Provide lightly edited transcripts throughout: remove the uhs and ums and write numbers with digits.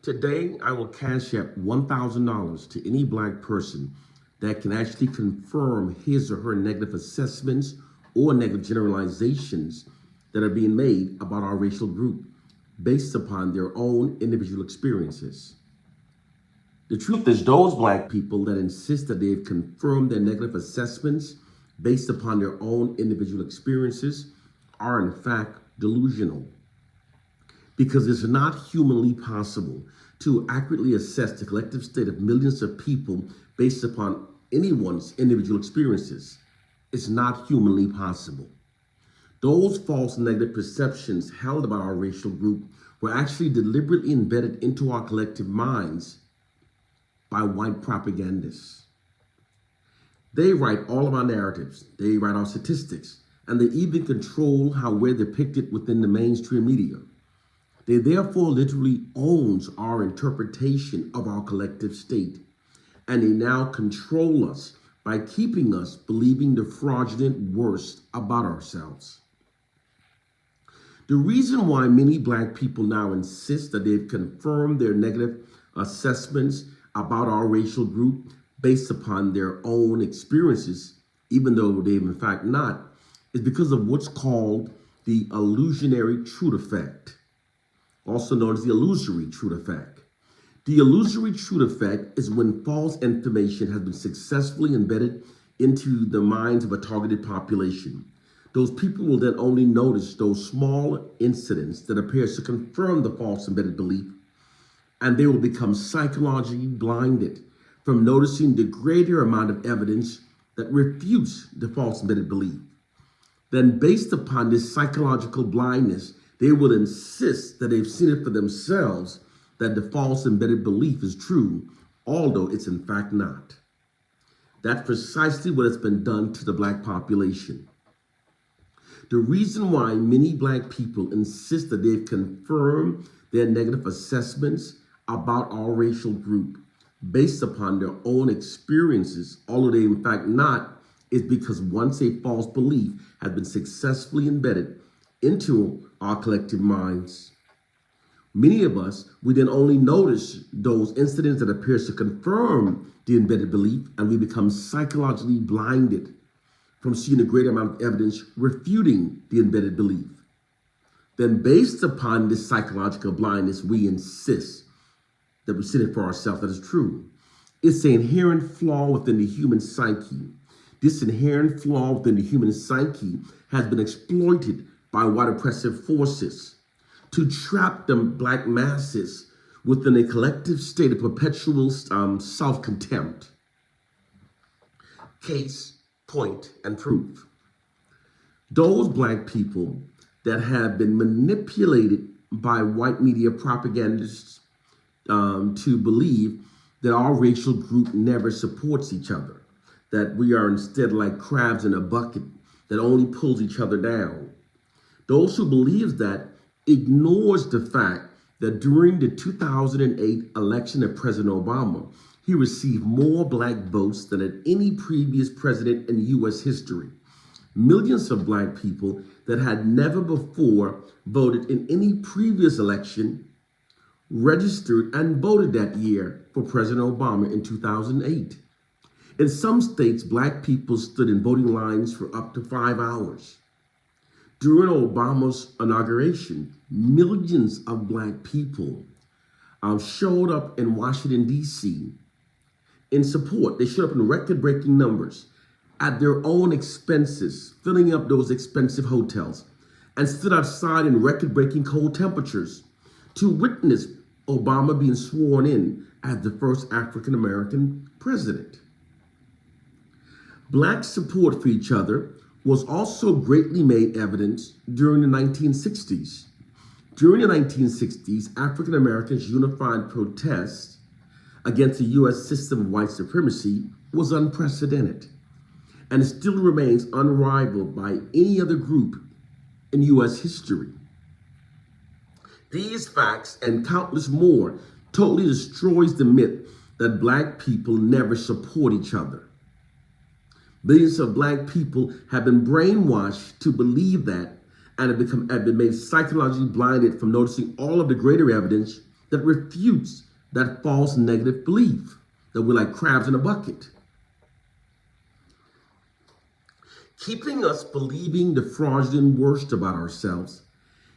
Today, I will cash app $1,000 to any black person that can actually confirm his or her negative assessments or negative generalizations that are being made about our racial group based upon their own individual experiences. The truth is, those black people that insist that they've confirmed their negative assessments based upon their own individual experiences are in fact delusional, because it's not humanly possible to accurately assess the collective state of millions of people based upon anyone's individual experiences. It's not humanly possible. Those false negative perceptions held about our racial group were actually deliberately embedded into our collective minds by white propagandists. They write all of our narratives, they write our statistics, and they even control how we're depicted within the mainstream media. They therefore literally owns our interpretation of our collective state, and they now control us by keeping us believing the fraudulent worst about ourselves. The reason why many black people now insist that they've confirmed their negative assessments about our racial group based upon their own experiences, even though they've in fact not, is because of what's called the illusionary truth effect, also known as the illusory truth effect. The illusory truth effect is when false information has been successfully embedded into the minds of a targeted population. Those people will then only notice those small incidents that appears to confirm the false embedded belief, and they will become psychologically blinded from noticing the greater amount of evidence that refutes the false embedded belief. Then, based upon this psychological blindness, they will insist that they've seen it for themselves, that the false embedded belief is true, although it's in fact not. That's precisely what has been done to the black population. The reason why many black people insist that they've confirmed their negative assessments about our racial group based upon their own experiences, although they in fact not, is because once a false belief has been successfully embedded into our collective minds, many of us, we then only notice those incidents that appears to confirm the embedded belief, and we become psychologically blinded from seeing a greater amount of evidence refuting the embedded belief. Then, based upon this psychological blindness, we insist that we see it for ourselves that is true. It's an inherent flaw within the human psyche. This inherent flaw within the human psyche has been exploited by white oppressive forces to trap the black masses within a collective state of perpetual self-contempt. Case, point, and proof. Those black people that have been manipulated by white media propagandists to believe that our racial group never supports each other, that we are instead like crabs in a bucket that only pulls each other down. Those who believe that ignores the fact that during the 2008 election of President Obama, he received more black votes than at any previous president in U.S. history. Millions of black people that had never before voted in any previous election registered and voted that year for President Obama in 2008. In some states, black people stood in voting lines for up to 5 hours. During Obama's inauguration, millions of black people showed up in Washington, D.C. in support. They showed up in record-breaking numbers at their own expenses, filling up those expensive hotels, and stood outside in record-breaking cold temperatures to witness Obama being sworn in as the first African-American president. Black support for each other was also greatly made evident during the 1960s. During the 1960s, African Americans' unified protest against the U.S. system of white supremacy was unprecedented, and it still remains unrivaled by any other group in U.S. history. These facts and countless more totally destroys the myth that black people never support each other. Millions of black people have been brainwashed to believe that, and have been made psychologically blinded from noticing all of the greater evidence that refutes that false negative belief that we're like crabs in a bucket. Keeping us believing the fraudulent worst about ourselves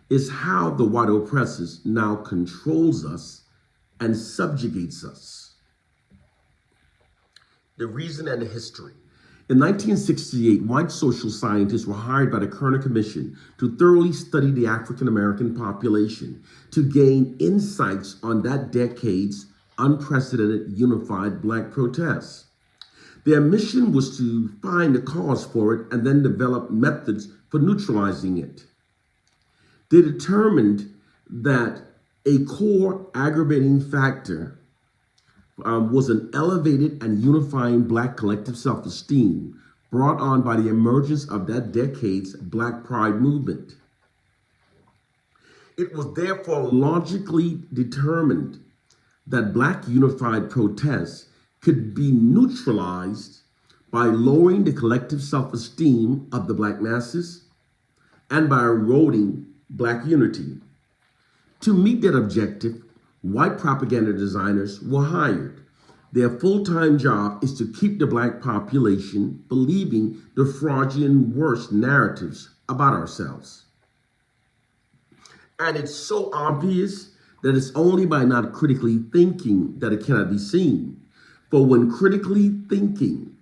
is how the white oppressors now controls us and subjugates us. The reason and the history. In 1968, white social scientists were hired by the Kerner Commission to thoroughly study the African American population to gain insights on that decade's unprecedented unified black protests. Their mission was to find the cause for it and then develop methods for neutralizing it. They determined that a core aggravating factor was an elevated and unifying black collective self-esteem brought on by the emergence of that decade's Black Pride movement. It was therefore logically determined that black unified protests could be neutralized by lowering the collective self-esteem of the black masses and by eroding black unity. To meet that objective, white propaganda designers were hired. Their full-time job is to keep the black population believing the fraudulent worst narratives about ourselves. And it's so obvious that it's only by not critically thinking that it cannot be seen. For when critically thinking,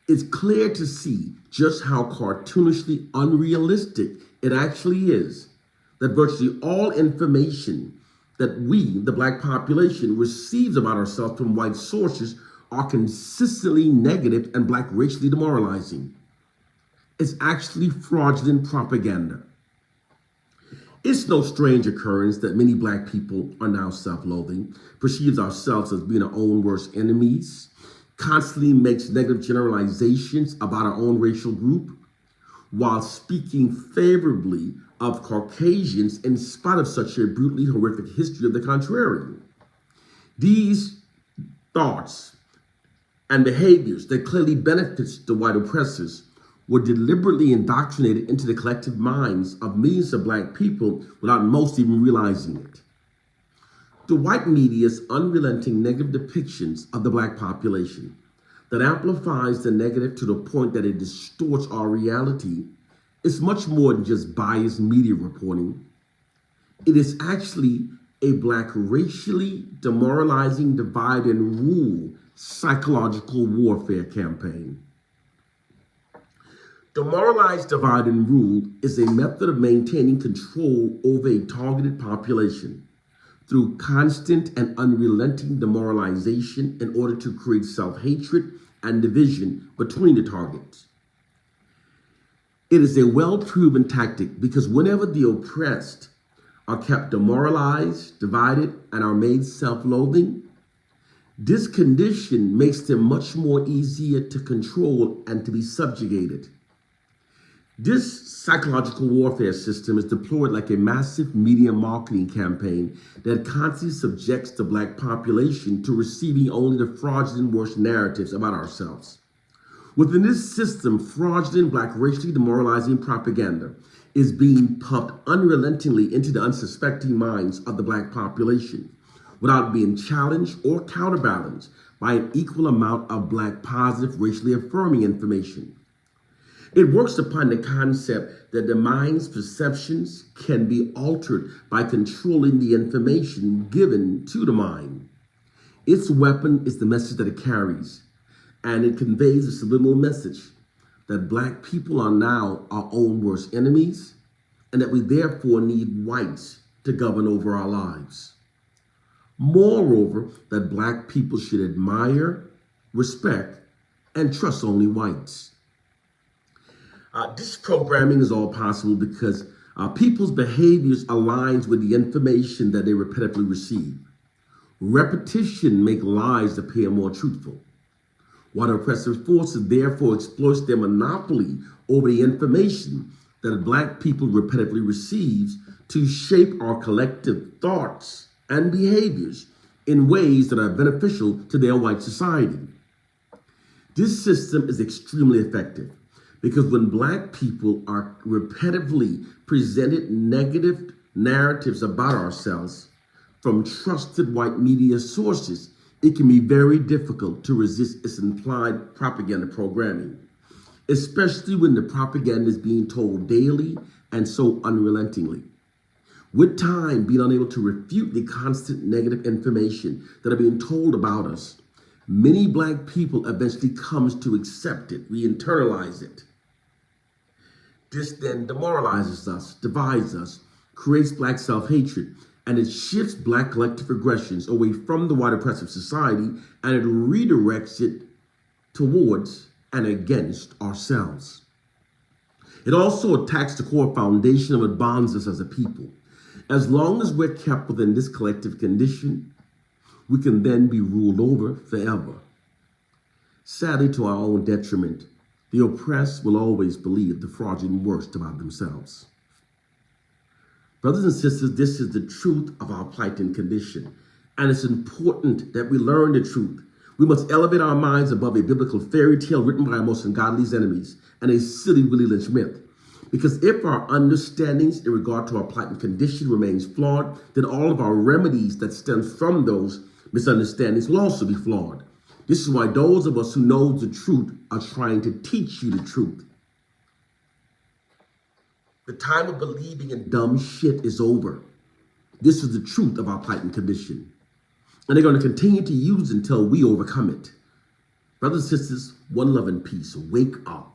it's clear to see just how cartoonishly unrealistic it actually is that virtually all information that we, the black population, receives about ourselves from white sources are consistently negative and black racially demoralizing. It's actually fraudulent propaganda. It's no strange occurrence that many black people are now self-loathing, perceives ourselves as being our own worst enemies, constantly makes negative generalizations about our own racial group, while speaking favorably of Caucasians in spite of such a brutally horrific history of the contrary. These thoughts and behaviors that clearly benefits the white oppressors were deliberately indoctrinated into the collective minds of millions of black people without most even realizing it. The white media's unrelenting negative depictions of the black population that amplifies the negative to the point that it distorts our reality is much more than just biased media reporting. It is actually a black racially demoralizing divide and rule psychological warfare campaign. Demoralized divide and rule is a method of maintaining control over a targeted population through constant and unrelenting demoralization in order to create self-hatred and division between the targets. It is a well-proven tactic because whenever the oppressed are kept demoralized, divided, and are made self-loathing, this condition makes them much more easier to control and to be subjugated. This psychological warfare system is deployed like a massive media marketing campaign that constantly subjects the black population to receiving only the fraudulent worst narratives about ourselves. Within this system, fraudulent black racially demoralizing propaganda is being pumped unrelentingly into the unsuspecting minds of the black population without being challenged or counterbalanced by an equal amount of black positive racially affirming information. It works upon the concept that the mind's perceptions can be altered by controlling the information given to the mind. Its weapon is the message that it carries, and it conveys a subliminal message that black people are now our own worst enemies, and that we therefore need whites to govern over our lives. Moreover, that black people should admire, respect, and trust only whites. This programming is all possible because people's behaviors aligns with the information that they repetitively receive. Repetition makes lies appear more truthful. While oppressive forces therefore exploits their monopoly over the information that black people repetitively receives to shape our collective thoughts and behaviors in ways that are beneficial to their white society. This system is extremely effective because when black people are repetitively presented negative narratives about ourselves, from trusted white media sources, it can be very difficult to resist its implied propaganda programming, especially when the propaganda is being told daily and so unrelentingly. With time, being unable to refute the constant negative information that are being told about us, many Black people eventually comes to accept it. We internalize it. This then demoralizes us, divides us, creates Black self-hatred, and it shifts Black collective aggressions away from the wider oppressive society, and it redirects it towards and against ourselves. It also attacks the core foundation of what bonds us as a people. As long as we're kept within this collective condition, we can then be ruled over forever. Sadly, to our own detriment, the oppressed will always believe the fraudulent worst about themselves. Brothers and sisters, this is the truth of our plight and condition, and it's important that we learn the truth. We must elevate our minds above a biblical fairy tale written by our most ungodly enemies and a silly Willie Lynch myth. Because if our understandings in regard to our plight and condition remains flawed, then all of our remedies that stem from those misunderstandings will also be flawed. This is why those of us who know the truth are trying to teach you the truth. The time of believing in dumb shit is over. This is the truth of our plight and condition. And they're going to continue to use until we overcome it. Brothers and sisters, one love and peace. Wake up.